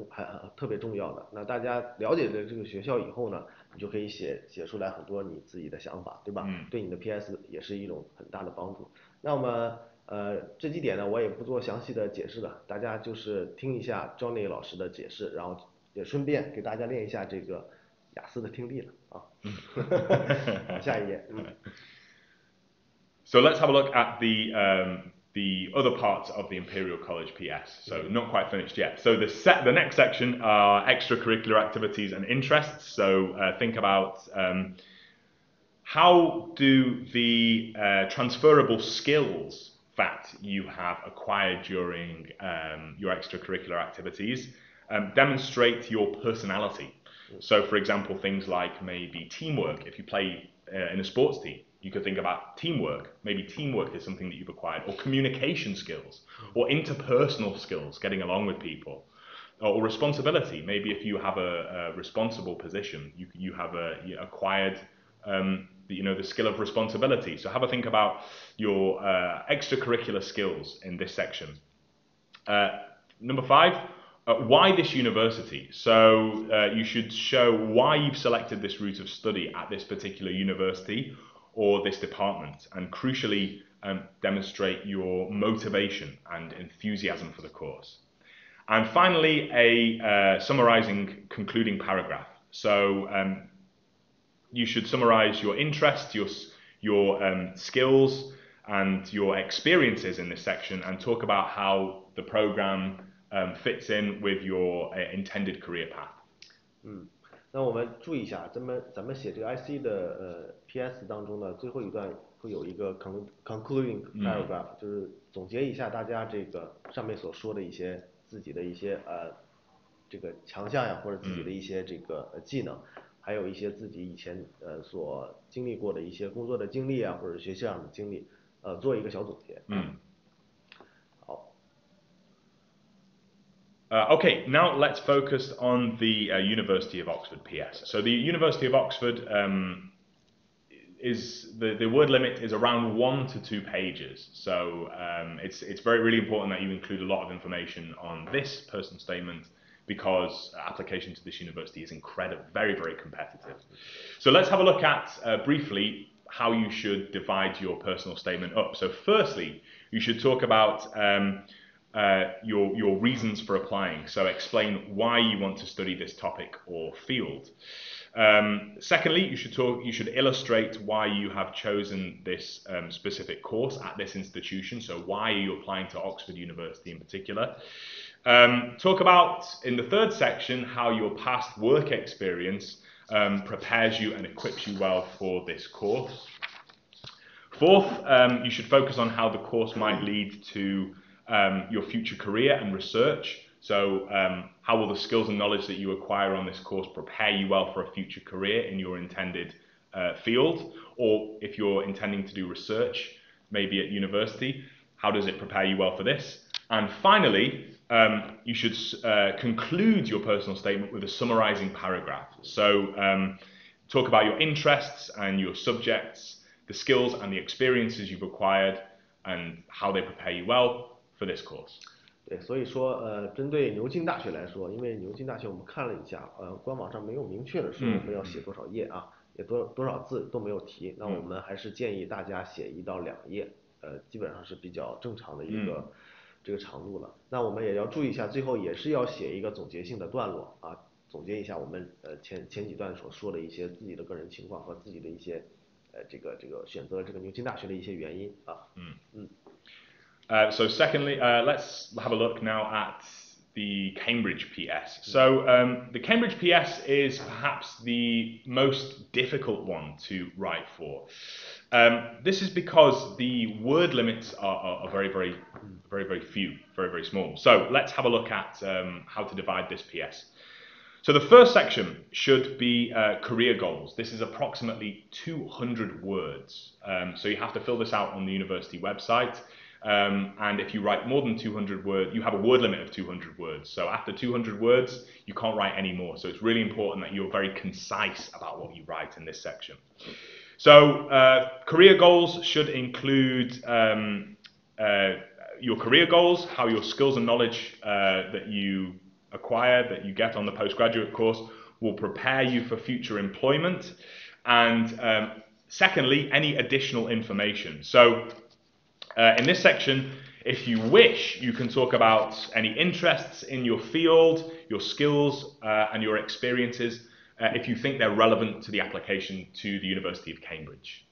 A: 特别重要的。那大家了解了这个学校以后呢，你就可以写出来很多你自己的想法，对吧？对你的 PS 也是一种很大的帮助。那么这几点呢，我也不做详细的解释了，大家就是听一下 Johnny 老师的解释，然后也顺便给大家练一下这个雅思的听力了啊。下一页。
B: So let's have a look at the other parts of the Imperial College PS. So not quite finished yet. So the next section are extracurricular activities and interests. So think about how do the transferable skills that you have acquired during your extracurricular activities demonstrate your personality. So for example, things like maybe teamwork. If you play in a sports team, you could think about teamwork. Maybe teamwork is something that you've acquired, or communication skills, or interpersonal skills, getting along with people, or responsibility. Maybe if you have a responsible position, you have acquired the skill of responsibility. So have a think about your extracurricular skills in this section. Number 5. Why this university? So you should show why you've selected this route of study at this particular university or this department, and crucially demonstrate your motivation and enthusiasm for the course. And finally, a summarizing concluding paragraph. So you should summarize your interests, your skills and your experiences in this section, and talk about how the program fits in with your intended career path.
A: 那我们注意一下，咱们写这个 IC 的PS 当中呢，最后一段会有一个 concluding paragraph，就是总结一下大家这个上面所说的一些自己的一些这个强项呀，或者自己的一些这个技能，还有一些自己以前所经历过的一些工作的经历啊，或者学习上的经历，做一个小总结。
B: Okay, now let's focus on the University of Oxford PS. So the University of Oxford the word limit is around 1 to 2 pages. So it's really important that you include a lot of information on this personal statement, because application to this university is very, very competitive. So let's have a look at briefly how you should divide your personal statement up. So firstly, you should talk about your reasons for applying. So explain why you want to study this topic or field. Secondly, you should illustrate why you have chosen this specific course at this institution. So why are you applying to Oxford University in particular? Talk about, in the third section, how your past work experience prepares you and equips you well for this course. Fourth, you should focus on how the course might lead to your future career and research. So how will the skills and knowledge that you acquire on this course prepare you well for a future career in your intended field? Or if you're intending to do research, maybe at university, how does it prepare you well for this? And finally, you should conclude your personal statement with a summarizing paragraph. So talk about your interests and your subjects, the skills and the experiences you've acquired, and how they prepare you well for this course.
A: 对，所以说针对牛津大学来说，因为牛津大学我们看了一下，官网上没有明确的说我们要写多少页啊，也多少字都没有提，那我们还是建议大家写1到2页，基本上是比较正常的一个这个长度了。那我们也要注意一下，最后也是要写一个总结性的段落啊，总结一下我们前几段所说的一些自己的个人情况和自己的一些这个选择这个牛津大学的一些原因啊。
B: So secondly, let's have a look now at the Cambridge PS. So the Cambridge PS is perhaps the most difficult one to write for. This is because the word limits are very few, very small. So let's have a look at how to divide this PS. So the first section should be career goals. This is approximately 200 words. So you have to fill this out on the university website. And if you write more than 200 words, you have a word limit of 200 words. So after 200 words, you can't write any more. So it's really important that you're very concise about what you write in this section. So career goals should include your career goals, how your skills and knowledge that you acquire, that you get on the postgraduate course, will prepare you for future employment. And secondly, any additional information. So in this section, if you wish, you can talk about any interests in your field, your skills and your experiences, if you think they're relevant to the application to the University of Cambridge.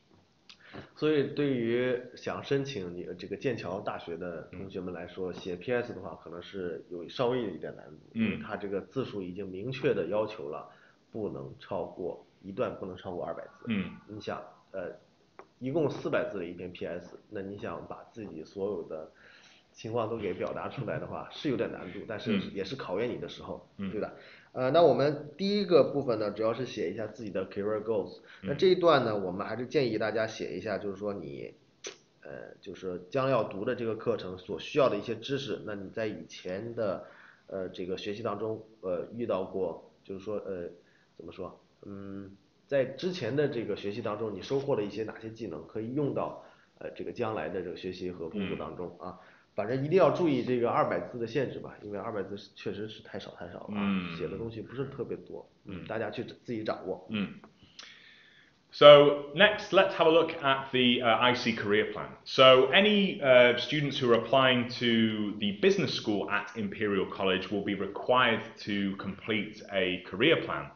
A: 所以对于想申请你这个剑桥大学的同学们来说，写 PS 的话可能是有稍微有一点难度，因为它这个字数已经明确的要求了，一段不能超过200字。你想一共400字的一篇 PS， 那你想把自己所有的情况都给表达出来的话，是有点难度，但是也是考验你的时候，对吧？那我们第一个部分呢，主要是写一下自己的 career goals。那这一段呢，我们还是建议大家写一下，就是说你，就是将要读的这个课程所需要的一些知识。那你在以前的这个学习当中，遇到过，就是说怎么说，在之前的这个学习当中，你收获了一些哪些技能可以用到这个将来的这个学习和工作当中啊？反正一定要注意这个200字的限制吧，因为200字确实是太少了啊，写的东西不是特别多，大家去自己掌握。
B: So next, let's have a look at the IC career plan. So any students who are applying to the business school at Imperial College will be required to complete a career plan.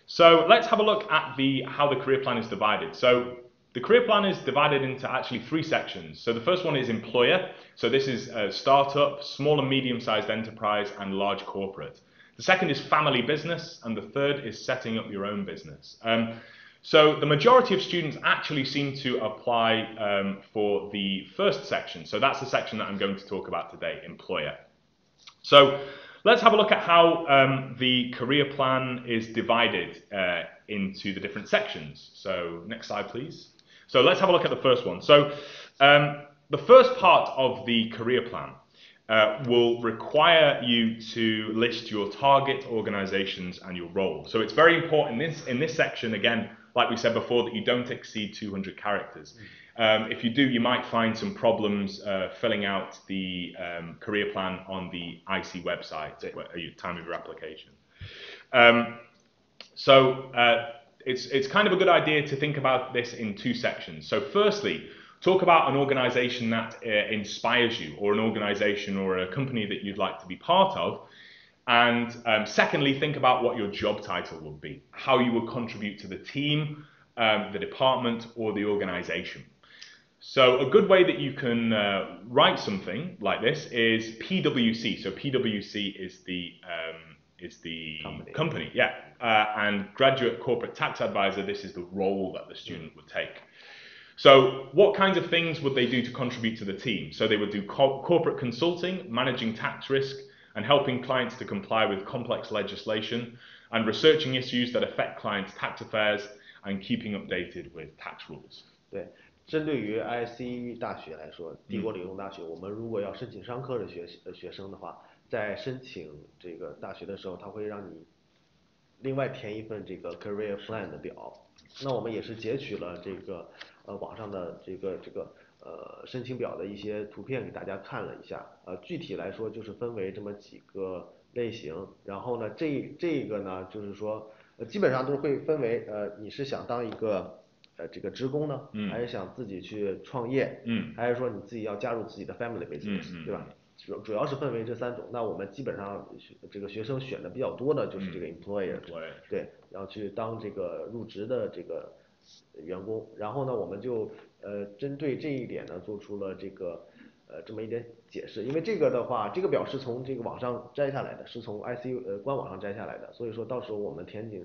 B: So let's have a look at how the career plan is divided. So the career plan is divided into actually 3 sections. So the first one is employer. So this is a startup, small and medium-sized enterprise, and large corporate. The second is family business, and the third is setting up your own business. So the majority of students actually seem to apply for the first section. So that's the section that I'm going to talk about today, employer. So let's have a look at how the career plan is divided into the different sections. So next slide, please. So let's have a look at the first one. So the first part of the career plan will require you to list your target organizations and your role. So it's very important in this section, again, like we said before, that you don't exceed 200 characters. If you do, you might find some problems filling out the career plan on the IC website at the time of your application. It's kind of a good idea to think about this in 2 sections. So firstly, talk about an organization that inspires you, or an organization or a company that you'd like to be part of. And secondly, think about what your job title would be, how you would contribute to the team, the department, or the organization. So a good way that you can write something like this is PwC. So PwC is the company, yeah. And graduate corporate tax advisor, this is the role that the student would take. So what kinds of things would they do to contribute to the team? So they would do corporate consulting, managing tax risk, and helping clients to comply with complex legislation, and researching issues that affect clients' tax affairs, and keeping updated with tax rules.
A: 对，针对于 IC 大学来说，帝国理工大学，我们如果要申请商科的学生的话，在申请这个大学的时候，他会让你另外填一份这个 career plan 的表。那我们也是截取了这个网上的这个申请表的一些图片给大家看了一下，具体来说就是分为这么几个类型，然后呢这个呢就是说基本上都会分为你是想当一个这个职工呢，还是想自己去创业，还是说你自己要加入自己的 family business，对吧？主要是分为这3种，那我们基本上这个学生选的比较多的就是这个 employer，对，然后去当这个入职的这个员工，然后呢我们就针对这一点呢做出了这个这么一点解释，因为这个的话，这个表是从这个网上摘下来的，是从 ICU 官网上摘下来的，所以说到时候我们填这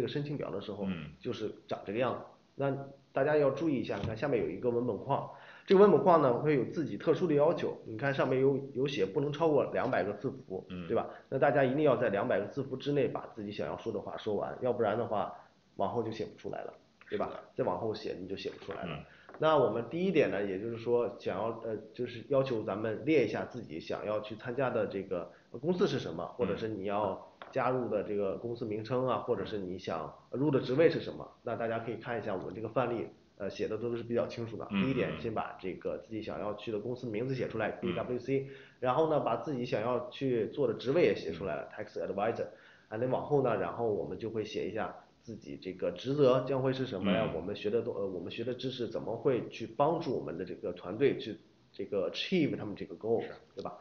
A: 个申请表的时候，就是长这个样子。那大家要注意一下，你看下面有一个文本框，这个文本框呢会有自己特殊的要求，你看上面有写不能超过200个字符，对吧？那大家一定要在200个字符之内把自己想要说的话说完，要不然的话往后就写不出来了，对吧？再往后写你就写不出来了。那我们第一点呢，也就是说想要就是要求咱们列一下自己想要去参加的这个公司是什么，或者是你要加入的这个公司名称啊，或者是你想入的职位是什么。那大家可以看一下我们这个范例，写的都是比较清楚的。第一点，先把这个自己想要去的公司名字写出来 ，BWC， 然后呢把自己想要去做的职位也写出来了 ，Tax Advisor。那往后呢，然后我们就会写一下自己这个职责将会是什么呀？我们学的知识怎么会去帮助我们的这个团队去这个 achieve 他们这个 goal， 对吧？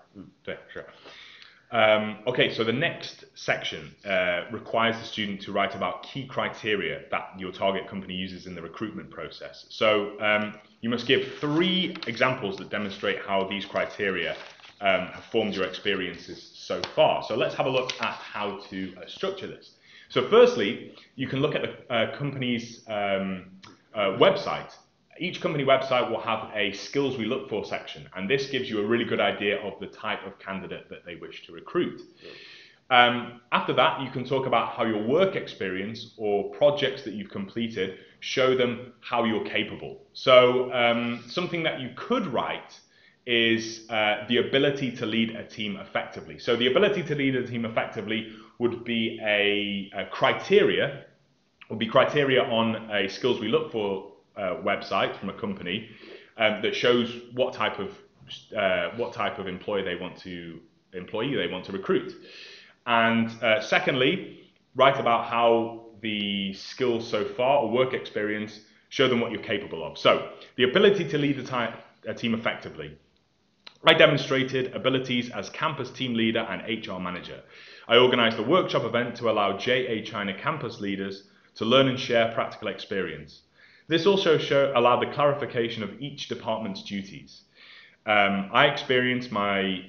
B: 对，是。Okay, so the next section requires the student to write about key criteria that your target company uses in the recruitment process. So you must give 3 examples that demonstrate how these criteria have formed your experiences so far. So let's have a look at how to structure this. So firstly, you can look at the company's website. Each company website will have a skills we look for section, and this gives you a really good idea of the type of candidate that they wish to recruit. After that, you can talk about how your work experience or projects that you've completed show them how you're capable. So something that you could write is the ability to lead a team effectively. So the ability to lead a team effectively would be a criteria on a skills we look for website from a company that shows what type of employee they want to recruit. And secondly, write about how the skills so far or work experience show them what you're capable of. So the ability to lead a team effectively. I demonstrated abilities as campus team leader and HR manager. I organized a workshop event to allow JA China campus leaders to learn and share practical experience. This also allowed the clarification of each department's duties. I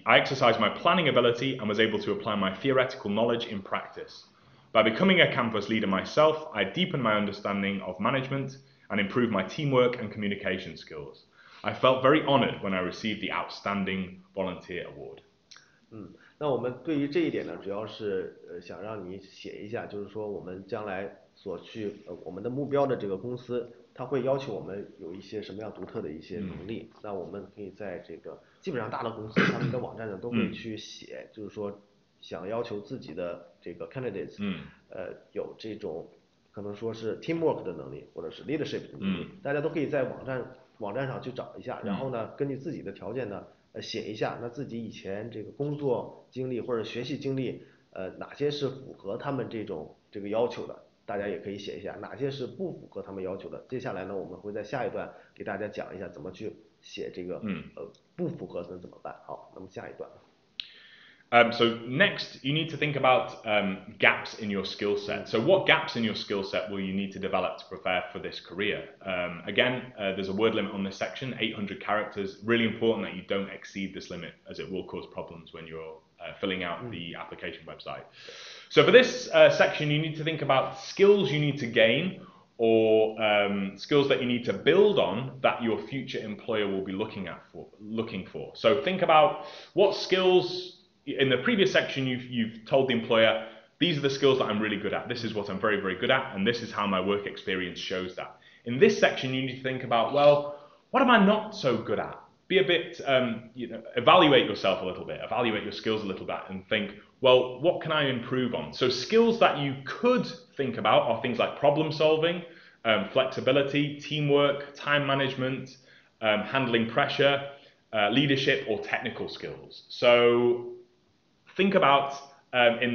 B: exercised my planning ability and was able to apply my theoretical knowledge in practice. By becoming a campus leader myself, I deepened my understanding of management and improved my teamwork and communication skills. I felt very honored when I received the Outstanding Volunteer Award.
A: 那我们对于这一点呢，主要是想让你写一下，就是说我们将来所去我们的目标的这个公司，它会要求我们有一些什么样独特的一些能力。那我们可以在这个基本上大的公司他们的网站上都会去写，就是说想要求自己的这个 candidates，有这种可能说是 teamwork 的能力，或者是 leadership 的能力，大家都可以在网站上去找一下，然后呢，根据自己的条件呢，写一下，那自己以前这个工作经历或者学习经历，哪些是符合他们这个要求的，大家也可以写一下，哪些是不符合他们要求的。接下来呢，我们会在下一段给大家讲一下怎么去写这个不符合的怎么办。好，那么下一段。
B: So next, you need to think about gaps in your skill set. So what gaps in your skill set will you need to develop to prepare for this career? Again, there's a word limit on this section, 800 characters. Really important that you don't exceed this limit, as it will cause problems when you're filling out the application website. So for this section, you need to think about skills you need to gain or skills that you need to build on that your future employer will be looking for. So think about what skills. In the previous section, you've told the employer, these are the skills that I'm really good at. This is what I'm very, very good at, and this is how my work experience shows that. In this section, you need to think about, well, what am I not so good at? Be a bit, evaluate yourself a little bit, evaluate your skills a little bit, and think, well, what can I improve on? So skills that you could think about are things like problem solving, flexibility, teamwork, time management, handling pressure, leadership, or technical skills. So think about in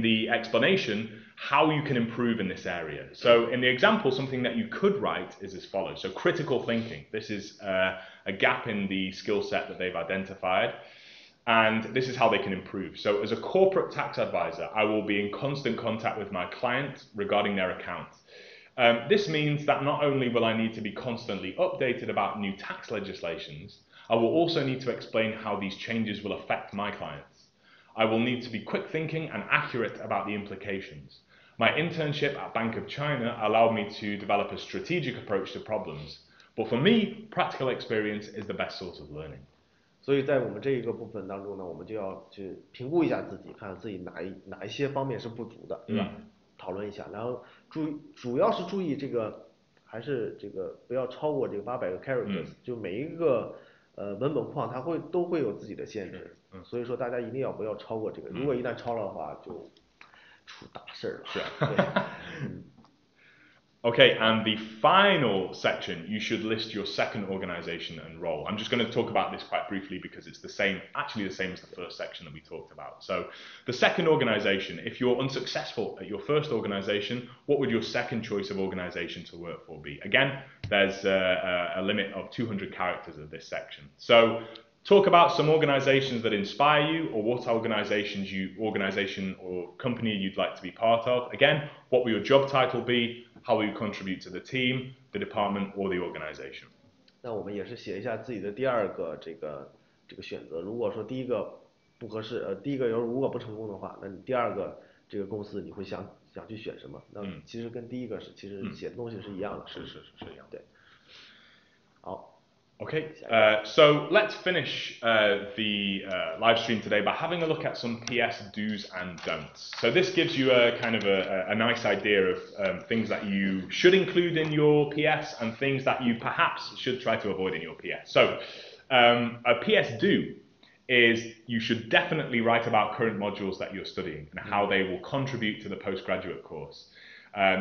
B: the explanation how you can improve in this area. So in the example, something that you could write is as follows. So critical thinking. This is a gap in the skill set that they've identified. And this is how they can improve. So as a corporate tax advisor, I will be in constant contact with my client regarding their account. This means that not only will I need to be constantly updated about new tax legislations, I will also need to explain how these changes will affect my clients. I will need to be quick thinking and accurate about the implications. My internship at Bank of China allowed me to develop a strategic approach to problems. But for me, practical experience is the best source of learning.
A: 所以在我们这一个部分当中呢，我们就要去评估一下自己，看自己哪一些方面是不足的，对吧？讨论一下，然后主要是注意这个，还是这个不要超过这个800个 characters，就每一个文本框它都会有自己的限制，所以说大家一定不要超过这个，如果一旦超了的话，就出大事了。对。
B: Okay, and the final section, you should list your second organization and role. I'm just going to talk about this quite briefly because it's actually the same as the first section that we talked about. So the second organization, if you're unsuccessful at your first organization, what would your second choice of organization to work for be? Again, there's a limit of 200 characters of this section. So talk about some organizations that inspire you, or what organization or company you'd like to be part of. Again, what will your job title be? How will you contribute to the team, the department, or the organization?
A: 那我们也是写一下自己的第二个这个选择。如果说第一个不合适，第一个如果不成功的话，那你第二个这个公司你会想去选什么？那其实跟第一个其实写的东西是一样的。
B: 是一样。
A: 对。好。
B: Okay, so let's finish the live stream today by having a look at some PS do's and don'ts. So this gives you a kind of a nice idea of things that you should include in your PS and things that you perhaps should try to avoid in your PS. So a PS do is you should definitely write about current modules that you're studying and how they will contribute to the postgraduate course.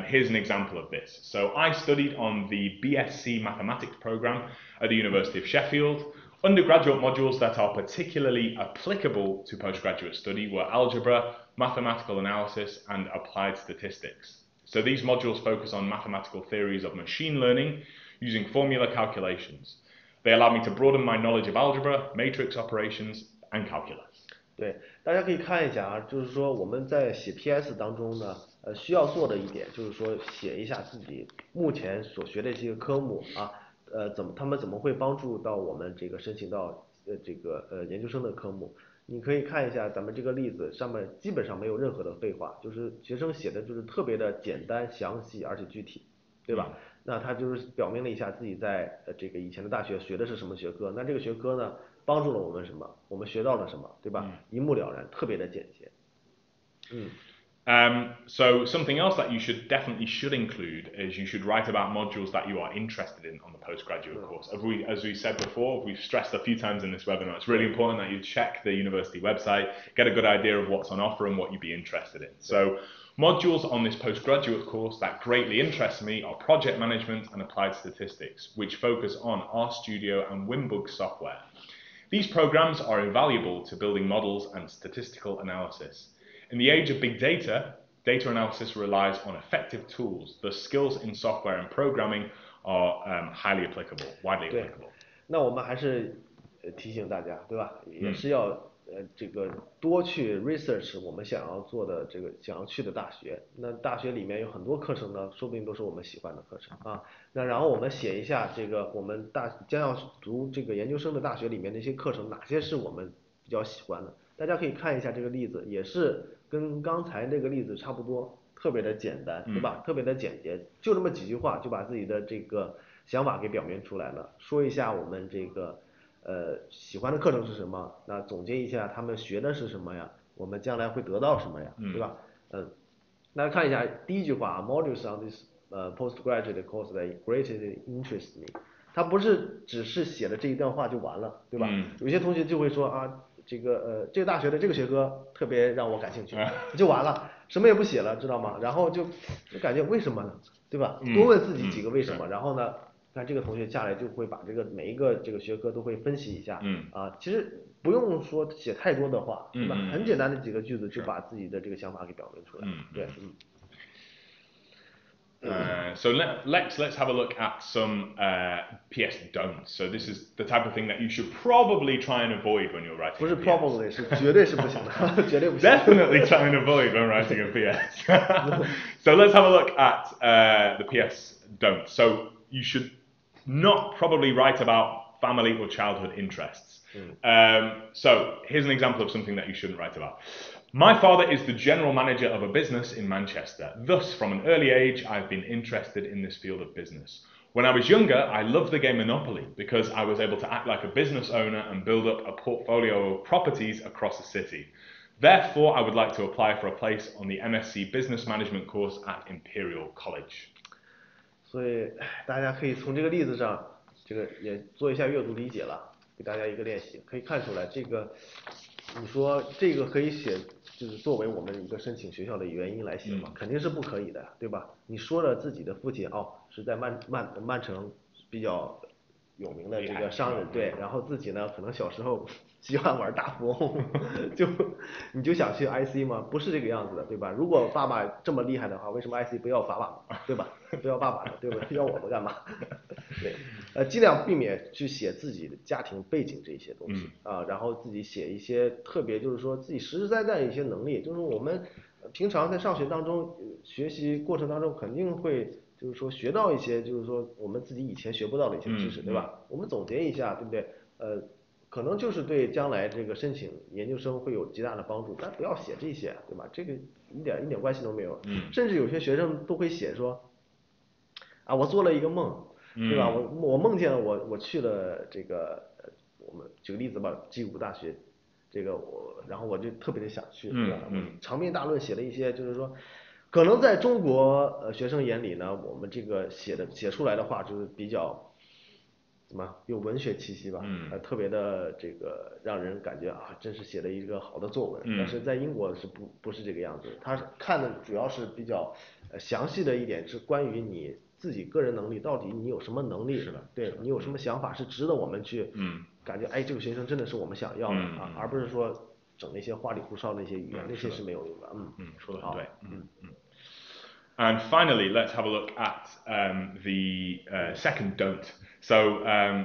B: Here's an example of this. So I studied on the BSc Mathematics program at the University of Sheffield. Undergraduate modules that are particularly applicable to postgraduate study were algebra, mathematical analysis, and applied statistics. So these modules focus on mathematical theories of machine learning using formula calculations. They allow me to broaden my knowledge of algebra, matrix operations, and calculus.
A: 对，大家可以看一下啊，就是说我们在写 PS 当中呢，需要做的一点就是说写一下自己目前所学的这些科目啊，他们怎么会帮助到我们这个申请到研究生的科目？你可以看一下咱们这个例子上面基本上没有任何的废话，就是学生写的就是特别的简单、详细而且具体，对吧？那他就是表明了一下自己在这个以前的大学学的是什么学科，那这个学科呢帮助了我们什么？我们学到了什么，对吧？一目了然，特别的简洁。
B: So something else that you definitely should include is you should write about modules that you are interested in on the postgraduate course. As we said before, we've stressed a few times in this webinar, it's really important that you check the university website, get a good idea of what's on offer and what you'd be interested in. So modules on this postgraduate course that greatly interest me are project management and applied statistics, which focus on RStudio and Wimbug software. These programs are invaluable to building models and statistical analysis. In the age of big data, data analysis relies on effective tools. The skills in software and programming are highly applicable, widely applicable.
A: 那我们还是提醒大家，对吧？也是要这个多去 research 我们想要做的想要去的大学。那大学里面有很多课程呢，说不定都是我们喜欢的课程啊。那然后我们写一下我们将要读这个研究生的大学里面的一些课程，哪些是我们比较喜欢的？大家可以看一下这个例子，也是跟刚才那个例子差不多，特别的简单，对吧？特别的简洁，就这么几句话就把自己的这个想法给表明出来了。说一下我们喜欢的课程是什么，那总结一下他们学的是什么呀，我们将来会得到什么呀，对吧？大家看一下第一句话 modules on this postgraduate course that greatly interest me， 他不是只是写了这一段话就完了，对吧？有些同学就会说啊，这个大学的这个学科特别让我感兴趣，就完了，什么也不写了，知道吗？然后就感觉为什么呢，对吧？多问自己几个为什么，然后呢看这个同学下来就会把这个每一个这个学科都会分析一下，其实不用说写太多的话，对吧？很简单的几个句子就把自己的这个想法给表明出来，对，So
B: let's have a look at some PS don'ts. So this is the type of thing that you should probably try and avoid when you're writing.
A: 不是 probably 是绝对是不行的，绝对不行。
B: Definitely try and avoid when writing a PS. So let's have a look at the PS don'ts. So you should not probably write about family or childhood interests. So here's an example of something that you shouldn't write about. My father is the general manager of a business in Manchester. Thus, from an early age, I've been interested in this field of business. When I was younger, I loved the game Monopoly because I was able to act like a business owner and build up a portfolio of properties across the city. Therefore, I would like to apply for a place on the MSc Business Management course at Imperial College.
A: 所以大家可以从这个例子上，这个也做一下阅读理解了，给大家一个练习，可以看出来这个，你说这个可以写，就是作为我们一个申请学校的原因来写吗？肯定是不可以的，对吧？你说了自己的父亲是在曼城比较有名的这个商人，对，然后自己呢可能小时候喜欢玩大富翁，你就想去 IC 吗？不是这个样子的，对吧？如果爸爸这么厉害的话，为什么 IC 不要爸爸，对吧？不要爸爸的，对吧？要我们干嘛？对，尽量避免去写自己的家庭背景这些东西然后自己写一些特别就是说自己实实在在一些能力，就是我们平常在上学当中学习过程当中肯定会就是说学到一些就是说我们自己以前学不到的一些知识，对吧？我们总结一下，对不对？可能就是对将来这个申请研究生会有极大的帮助，但不要写这些，对吧？这个一点关系都没有。甚至有些学生都会写说，我做了一个梦，对吧？我梦见了我去了这个我们举个例子吧，G5大学，这个然后我就特别的想去，对吧？长篇大论写了一些，就是说，可能在中国学生眼里呢，我们这个写出来的话就是比较。怎么有文学气息吧？特别的这个让人感觉真是写了一个好的作文。但是在英国是不是这个样子？他看的主要是比较详细的一点是关于你自己个人能力，到底你有什么能力？对你有什么想法是值得我们去感觉这个学生真的是我们想要的而不是说整那些花里胡哨的那些语言，那些是没有用的。
B: 说得很对。And finally, let's have a look at the second don't. So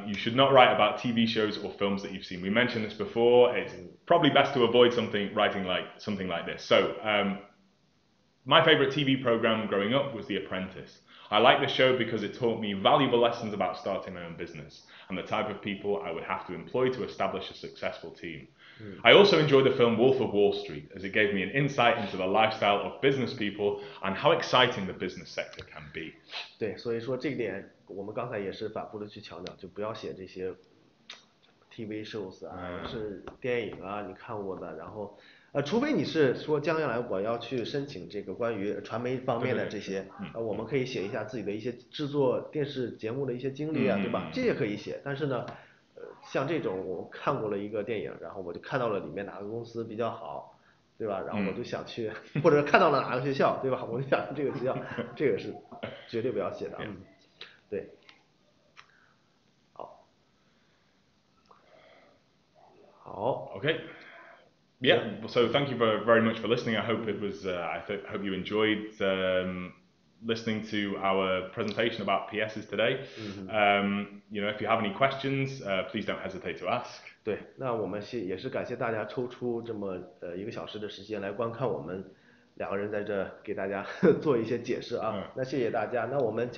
B: you should not write about TV shows or films that you've seen. We mentioned this before. It's probably best to avoid writing something like this. So my favorite TV program growing up was The Apprentice. I like the show because it taught me valuable lessons about starting my own business and the type of people I would have to employ to establish a successful team. I also enjoyed the film Wolf of Wall Street as it gave me an insight into the lifestyle of business people and how exciting the business sector can be.
A: 对，所以说这个点我们刚才也是反复的去强调，就不要写这些 TV shows 是电影你看过的，然后除非你是说将来我要去申请这个关于传媒方面的这些，我们可以写一下自己的一些制作电视节目的一些经历对吧？这也可以写，但是呢，像这种我看过了一个电影，然后我就看到了里面哪个公司比较好，对吧？然后我就想去，或者看到了哪个学校，对吧？我就想去这个学校，这个是绝对不要写的。对，好。
B: Okay. Yeah. So thank you very much for listening. I hope it was. I hope you enjoyed listening to our presentation about PSs today. If you have any questions, please don't hesitate to ask.
A: 对，那我们也是感谢大家抽出这么1个小时的时间来观看我们2个人在这给大家做一些解释那谢谢大家。那我们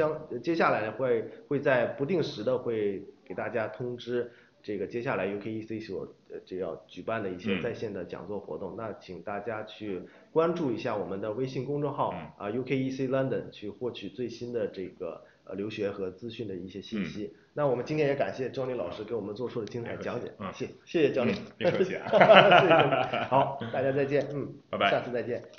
A: 接下来呢会在不定时的会给大家通知这个接下来 UKEC 这要举办的一些在线的讲座活动，那请大家去关注一下我们的微信公众号UKEC London 去获取最新的这个留学和资讯的一些信息。那我们今天也感谢 Johnny 老师给我们做出的精彩讲解，谢谢 Johnny。
B: 别客气
A: 谢谢。好，大家再见，
B: 拜拜，
A: 下次再见。